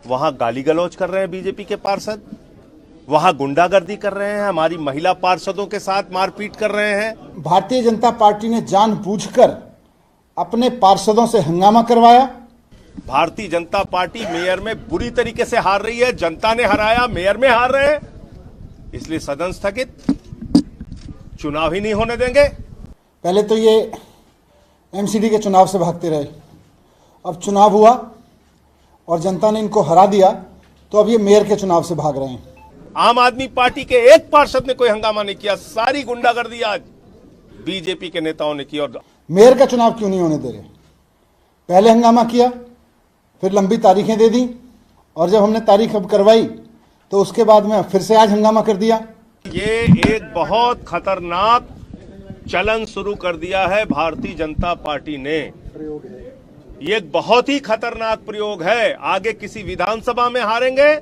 वहां गाली गलौज कर रहे हैं बीजेपी के पार्षद, वहां गुंडागर्दी कर रहे हैं, हमारी महिला पार्षदों के साथ मारपीट कर रहे हैं। भारतीय जनता पार्टी ने जानबूझकर अपने पार्षदों से हंगामा करवाया। भारतीय जनता पार्टी मेयर में बुरी तरीके से हार रही है, जनता ने हराया, मेयर में हार रहे हैं, इसलिए सदन स्थगित, चुनाव ही नहीं होने देंगे। पहले तो ये एमसीडी के चुनाव से भागते रहे, अब चुनाव हुआ और जनता ने इनको हरा दिया, तो अब ये मेयर के चुनाव से भाग रहे हैं। आम आदमी पार्टी के एक पार्षद ने कोई हंगामा नहीं किया, सारी गुंडागर्दी आज बीजेपी के नेताओं ने की। और मेयर का चुनाव क्यों नहीं होने दे रहे? पहले हंगामा किया, फिर लंबी तारीखें दे दी, और जब हमने तारीख अब करवाई तो उसके बाद में फिर से आज हंगामा कर दिया। ये एक बहुत खतरनाक चलन शुरू कर दिया है भारतीय जनता पार्टी ने। ये एक बहुत ही खतरनाक प्रयोग है। आगे किसी विधानसभा में हारेंगे,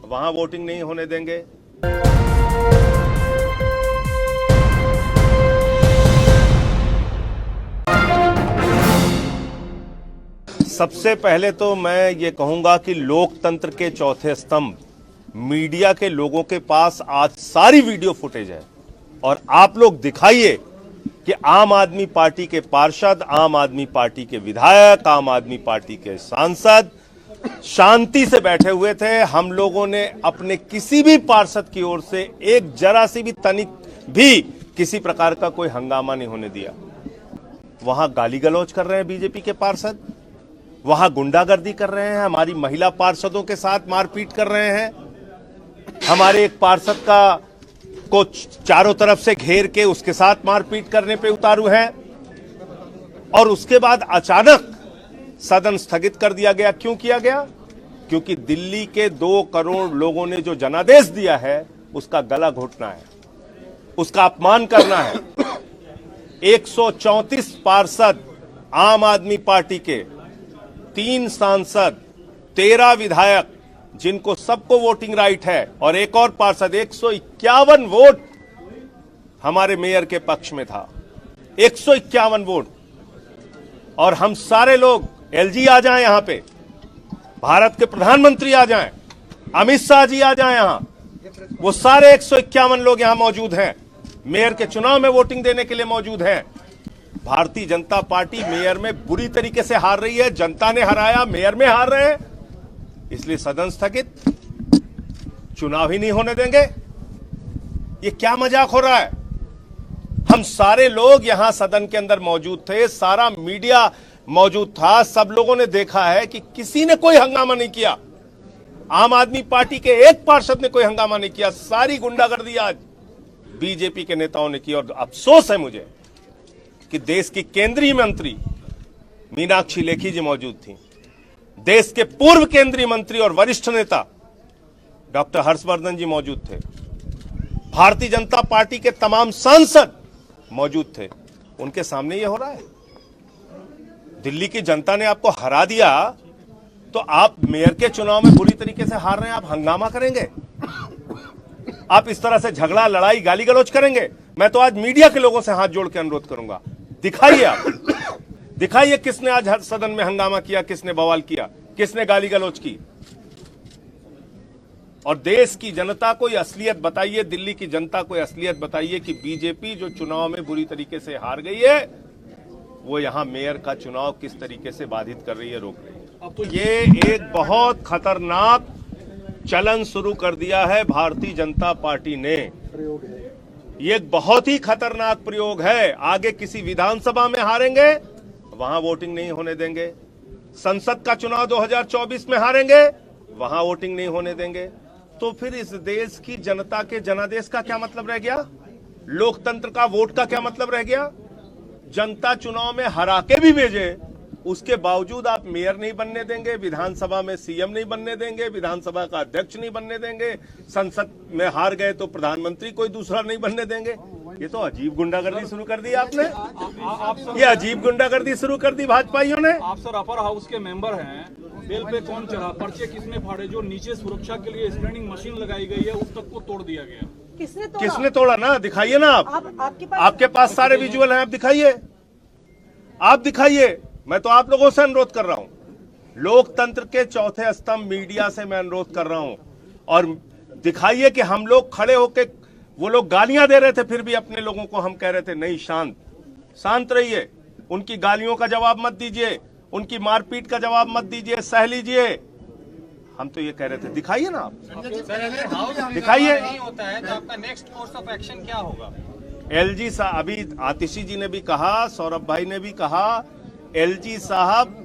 वहां वोटिंग नहीं होने देंगे। सबसे पहले तो मैं ये कहूंगा कि लोकतंत्र के चौथे स्तंभ मीडिया के लोगों के पास आज सारी वीडियो फुटेज है, और आप लोग दिखाइए कि आम आदमी पार्टी के पार्षद, आम आदमी पार्टी के विधायक, आम आदमी पार्टी के सांसद शांति से बैठे हुए थे। हम लोगों ने अपने किसी भी पार्षद की ओर से एक जरा सी भी तनिक भी किसी प्रकार का कोई हंगामा नहीं होने दिया। वहां गाली गलौज कर रहे हैं बीजेपी के पार्षद, वहां गुंडागर्दी कर रहे हैं, हमारी महिला पार्षदों के साथ मारपीट कर रहे हैं, हमारे एक पार्षद को चारों तरफ से घेर के उसके साथ मारपीट करने पे उतारू हैं, और उसके बाद अचानक सदन स्थगित कर दिया गया। क्यों किया गया? क्योंकि दिल्ली के 2 करोड़ लोगों ने जो जनादेश दिया है उसका गला घोटना है, उसका अपमान करना है। 134 पार्षद आम आदमी पार्टी के, 3 सांसद, 13 विधायक जिनको सबको वोटिंग राइट है, और एक और पार्षद, 151 वोट हमारे मेयर के पक्ष में था, 151 वोट। और हम सारे लोग, एलजी आ जाएं यहां पे, भारत के प्रधानमंत्री आ जाएं, अमित शाह जी आ जाएं यहां, वो सारे 151 लोग यहां मौजूद हैं, मेयर के चुनाव में वोटिंग देने के लिए मौजूद हैं। भारतीय जनता पार्टी मेयर में बुरी तरीके से हार रही है, जनता ने हराया, मेयर में हार रहे हैं, इसलिए सदन स्थगित, चुनाव ही नहीं होने देंगे। ये क्या मजाक हो रहा है? हम सारे लोग यहां सदन के अंदर मौजूद थे, सारा मीडिया मौजूद था, सब लोगों ने देखा है कि किसी ने कोई हंगामा नहीं किया। आम आदमी पार्टी के एक पार्षद ने कोई हंगामा नहीं किया, सारी गुंडागर्दी आज बीजेपी के नेताओं ने की। और अफसोस है मुझे कि देश की केंद्रीय मंत्री मीनाक्षी लेखी जी मौजूद थी, देश के पूर्व केंद्रीय मंत्री और वरिष्ठ नेता डॉक्टर हर्षवर्धन जी मौजूद थे, भारतीय जनता पार्टी के तमाम सांसद मौजूद थे। उनके सामने ये हो रहा है। दिल्ली की जनता ने आपको हरा दिया, तो आप मेयर के चुनाव में बुरी तरीके से हार रहे हैं, आप हंगामा करेंगे, आप इस तरह से झगड़ा, लड़ाई, गाली गलौज करेंगे। मैं तो आज मीडिया के लोगों से हाथ जोड़ के अनुरोध करूंगा, दिखाइए, आप दिखाइए किसने आज सदन में हंगामा किया, किसने बवाल किया, किसने गाली गलौज की। और देश की जनता को यह असलियत बताइए, दिल्ली की जनता को यह असलियत बताइए कि बीजेपी जो चुनाव में बुरी तरीके से हार गई है, वो यहां मेयर का चुनाव किस तरीके से बाधित कर रही है, रोक रही है। अब तो ये एक बहुत खतरनाक चलन शुरू कर दिया है भारतीय जनता पार्टी ने। ये एक बहुत ही खतरनाक प्रयोग है। आगे किसी विधानसभा में हारेंगे, वहां वोटिंग नहीं होने देंगे। संसद का चुनाव 2024 में हारेंगे, वहां वोटिंग नहीं होने देंगे। तो फिर इस देश की जनता के जनादेश का क्या मतलब रह गया? लोकतंत्र का वोट का क्या मतलब रह गया? जनता चुनाव में हरा के भी भेजे, उसके बावजूद आप मेयर नहीं बनने देंगे, विधानसभा में सीएम नहीं बनने देंगे, विधानसभा का अध्यक्ष नहीं बनने देंगे, संसद में हार गए तो प्रधानमंत्री कोई दूसरा नहीं बनने देंगे। ये तो अजीब गुंडागर्दी शुरू कर दी आपने। ये अजीब गुंडागर्दी शुरू कर दी भाजपाइयों ने। आप सर अपर हाउस के मेंबर हैं, बेल पे कौन चढ़ा, पर्चे किसने फाड़े, जो नीचे सुरक्षा के लिए स्कैनिंग मशीन लगाई गई है उस तक को तोड़ दिया गया। किसने तोड़ा? ना दिखाइए ना आपके पास सारे विजुअल हैं, आप दिखाइए, आप दिखाइए। मैं तो आप लोगों से अनुरोध कर रहा हूं, लोकतंत्र के चौथे स्तंभ मीडिया से मैं अनुरोध कर रहा हूं, और दिखाइए कि हम लोग खड़े होके, वो लोग गालियां दे रहे थे फिर भी अपने लोगों को हम कह रहे थे नहीं, शांत रहिए, उनकी गालियों का जवाब मत दीजिए, उनकी मारपीट का जवाब मत दीजिए, सह लीजिए। हम तो ये कह रहे थे, दिखाइए ना आप, दिखाइए। नहीं होता है तो आपका नेक्स्ट कोर्स ऑफ एक्शन क्या होगा? एलजी साहब, अभी आतिशी जी ने भी कहा, सौरभ भाई ने भी कहा, एलजी साहब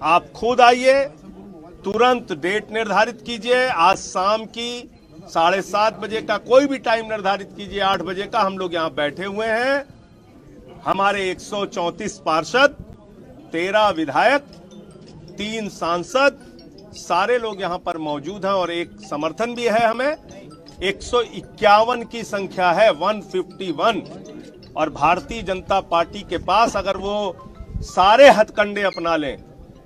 आप खुद आइए, तुरंत डेट निर्धारित कीजिए, आज शाम की 7:30 बजे का कोई भी टाइम निर्धारित कीजिए, 8 बजे का हम लोग यहां बैठे हुए हैं। हमारे 134 पार्षद, 13 विधायक, 3 सांसद, सारे लोग यहां पर मौजूद हैं, और एक समर्थन भी है हमें। 151 की संख्या है, 151। और भारतीय जनता पार्टी के पास अगर वो सारे हथकंडे अपना लें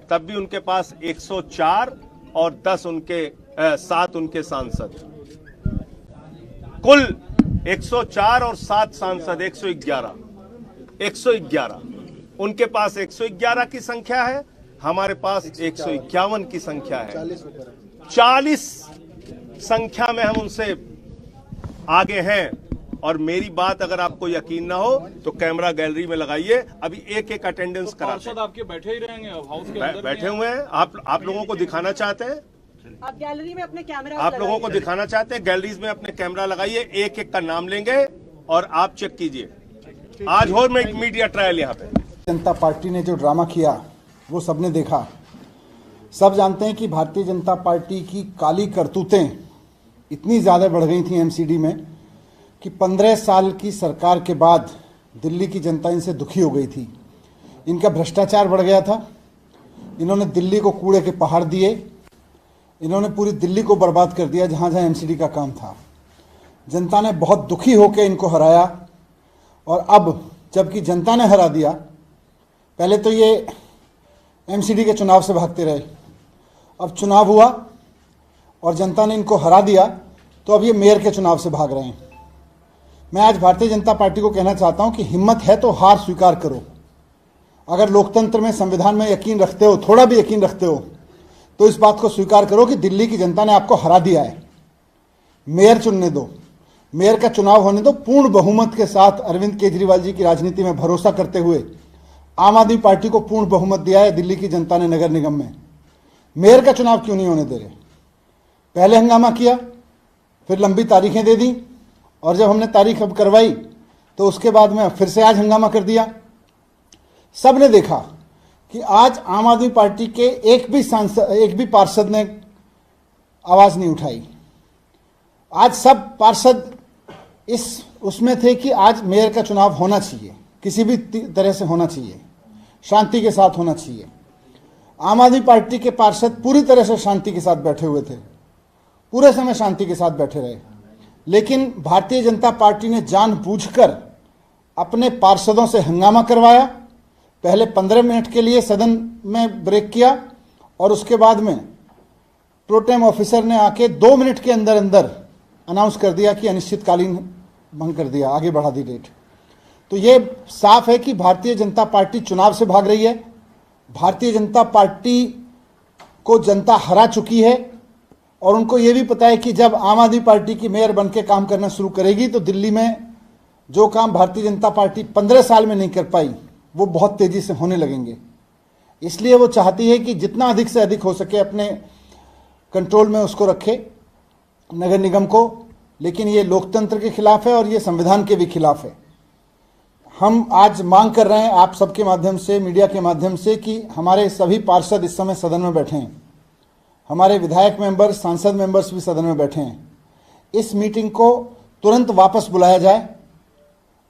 तब भी उनके पास 104 और 7 उनके सांसद, कुल 104 और 7 सांसद, 111। उनके पास 111 की संख्या है, हमारे पास 151 की संख्या है। 40 संख्या में हम उनसे आगे हैं। और मेरी बात अगर आपको यकीन ना हो तो कैमरा गैलरी में लगाइए, अभी एक अटेंडेंस कराते पार्षद हैं। आपके बैठे ही रहेंगे अब हाउस के अंदर बैठे हुए हैं। आप लोगों को दिखाना चाहते हैं, आप गैलरी में अपने कैमरा आप लोगों को दिखाना चाहते हैं, गैलरीज में अपने कैमरा लगाइए, एक का नाम लेंगे और आप चेक कीजिए। आज हो मीडिया ट्रायल यहाँ पे। जनता पार्टी ने जो ड्रामा किया वो सबने देखा। सब जानते हैं कि भारतीय जनता पार्टी की काली करतूतें इतनी ज़्यादा बढ़ गई थी एमसीडी में कि 15 साल की सरकार के बाद दिल्ली की जनता इनसे दुखी हो गई थी। इनका भ्रष्टाचार बढ़ गया था, इन्होंने दिल्ली को कूड़े के पहाड़ दिए, इन्होंने पूरी दिल्ली को बर्बाद कर दिया जहाँ जहाँ एमसीडी का काम था। जनता ने बहुत दुखी होकर इनको हराया, और अब जबकि जनता ने हरा दिया, पहले तो ये एमसीडी के चुनाव से भागते रहे, अब चुनाव हुआ और जनता ने इनको हरा दिया तो अब ये मेयर के चुनाव से भाग रहे हैं। मैं आज भारतीय जनता पार्टी को कहना चाहता हूं कि हिम्मत है तो हार स्वीकार करो। अगर लोकतंत्र में, संविधान में यकीन रखते हो, थोड़ा भी यकीन रखते हो, तो इस बात को स्वीकार करो कि दिल्ली की जनता ने आपको हरा दिया है। मेयर चुनने दो, मेयर का चुनाव होने दो। पूर्ण बहुमत के साथ अरविंद केजरीवाल जी की राजनीति में भरोसा करते हुए आम आदमी पार्टी को पूर्ण बहुमत दिया है दिल्ली की जनता ने नगर निगम में। मेयर का चुनाव क्यों नहीं होने दे रहे? पहले हंगामा किया, फिर लंबी तारीखें दे दी, और जब हमने तारीख अब करवाई तो उसके बाद में फिर से आज हंगामा कर दिया। सब ने देखा कि आज आम आदमी पार्टी के एक भी पार्षद ने आवाज नहीं उठाई। आज सब पार्षद उसमें थे कि आज मेयर का चुनाव होना चाहिए, किसी भी तरह से होना चाहिए, शांति के साथ होना चाहिए। आम आदमी पार्टी के पार्षद पूरी तरह से शांति के साथ बैठे हुए थे, पूरे समय शांति के साथ बैठे रहे। लेकिन भारतीय जनता पार्टी ने जानबूझकर अपने पार्षदों से हंगामा करवाया। पहले 15 मिनट के लिए सदन में ब्रेक किया, और उसके बाद में प्रोटेम ऑफिसर ने आके 2 मिनट के अंदर अंदर अनाउंस कर दिया कि अनिश्चितकालीन भंग कर दिया, आगे बढ़ा दी डेट। तो ये साफ है कि भारतीय जनता पार्टी चुनाव से भाग रही है। भारतीय जनता पार्टी को जनता हरा चुकी है, और उनको ये भी पता है कि जब आम आदमी पार्टी की मेयर बनके काम करना शुरू करेगी तो दिल्ली में जो काम भारतीय जनता पार्टी 15 साल में नहीं कर पाई वो बहुत तेजी से होने लगेंगे। इसलिए वो चाहती है कि जितना अधिक से अधिक हो सके अपने कंट्रोल में उसको रखे नगर निगम को। लेकिन ये लोकतंत्र के खिलाफ है और ये संविधान के भी खिलाफ है। हम आज मांग कर रहे हैं आप सबके माध्यम से, मीडिया के माध्यम से, कि हमारे सभी पार्षद इस समय सदन में बैठे हैं, हमारे विधायक मेंबर, सांसद मेंबर्स भी सदन में बैठे हैं। इस मीटिंग को तुरंत वापस बुलाया जाए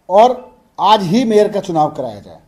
और आज ही मेयर का चुनाव कराया जाए।